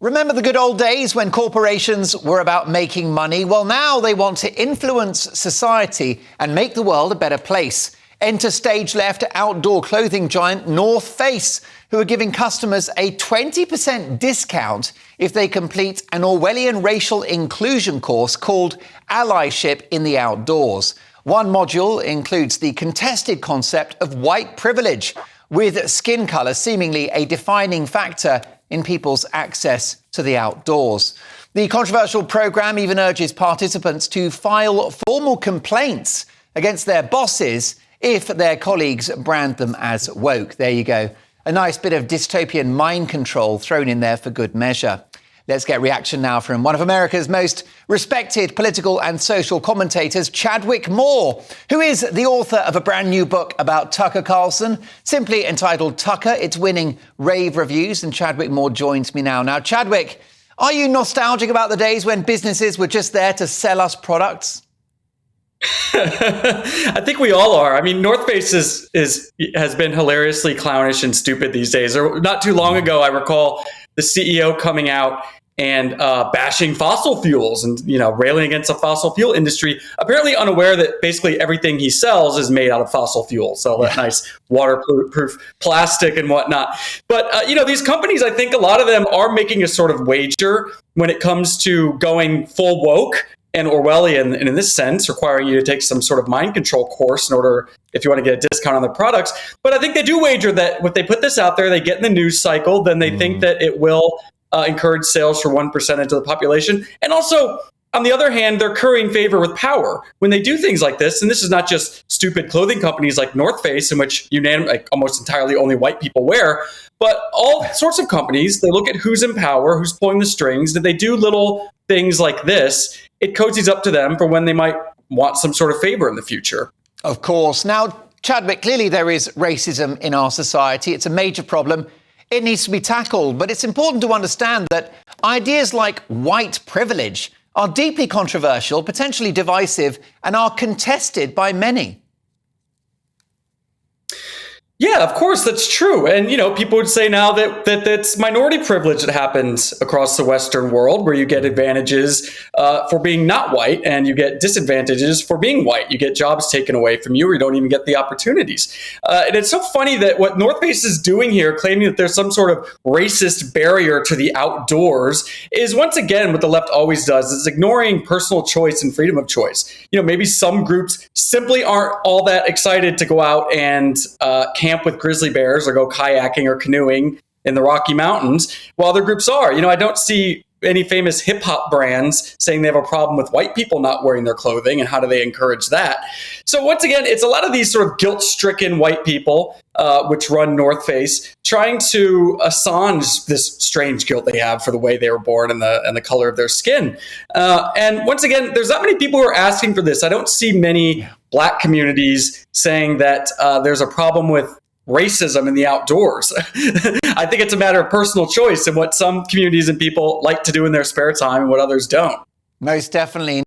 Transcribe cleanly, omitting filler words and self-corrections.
Remember the good old days when corporations were about making money? Well, now they want to influence society and make the world a better place. Enter stage left outdoor clothing giant North Face, who are giving customers a 20% discount if they complete an Orwellian racial inclusion course called Allyship in the Outdoors. One module includes the contested concept of white privilege, with skin colour seemingly a defining factor in people's access to the outdoors. The controversial programme even urges participants to file formal complaints against their bosses if their colleagues brand them as woke. There you go. A nice bit of dystopian mind control thrown in there for good measure. Let's get reaction now from one of America's most respected political and social commentators, Chadwick Moore, who is the author of a brand new book about Tucker Carlson, simply entitled Tucker. It's winning rave reviews, and Chadwick Moore joins me now. Now, Chadwick, are you nostalgic about the days when businesses were just there to sell us products? I think we all are. I mean, North Face has been hilariously clownish and stupid these days. Not too long ago, I recall the CEO coming out and bashing fossil fuels and, railing against the fossil fuel industry, apparently unaware that basically everything he sells is made out of fossil fuel. So that nice waterproof plastic and whatnot. But, these companies, I think a lot of them are making a sort of wager when it comes to going full woke and Orwellian, and in this sense, requiring you to take some sort of mind control course in order, if you want to get a discount on their products. But I think they do wager that if they put this out there, they get in the news cycle, then they think that it will encourage sales for 1% of the population. And also, on the other hand, they're currying favor with power when they do things like this. And this is not just stupid clothing companies like North Face, in which almost entirely only white people wear, but all sorts of companies. They look at who's in power, who's pulling the strings. That they do little things like this, it cozies up to them for when they might want some sort of favor in the future. Of course. Now, Chadwick, clearly there is racism in our society. It's a major problem. It needs to be tackled. But it's important to understand that ideas like white privilege are deeply controversial, potentially divisive, and are contested by many. Yeah, of course, that's true. And, people would say now that that's minority privilege that happens across the Western world, where you get advantages for being not white and you get disadvantages for being white. You get jobs taken away from you, or you don't even get the opportunities. And it's so funny that what North Face is doing here, claiming that there's some sort of racist barrier to the outdoors, is once again what the left always does, is ignoring personal choice and freedom of choice. Maybe some groups simply aren't all that excited to go out and camp with grizzly bears or go kayaking or canoeing in the Rocky Mountains, while other groups are. I don't see any famous hip hop brands saying they have a problem with white people not wearing their clothing, and how do they encourage that? So once again, it's a lot of these sort of guilt-stricken white people, which run North Face, trying to assuage this strange guilt they have for the way they were born and the color of their skin. And once again, there's not many people who are asking for this. I don't see many Black communities saying that there's a problem with racism in the outdoors. I think it's a matter of personal choice and what some communities and people like to do in their spare time and what others don't. Most definitely.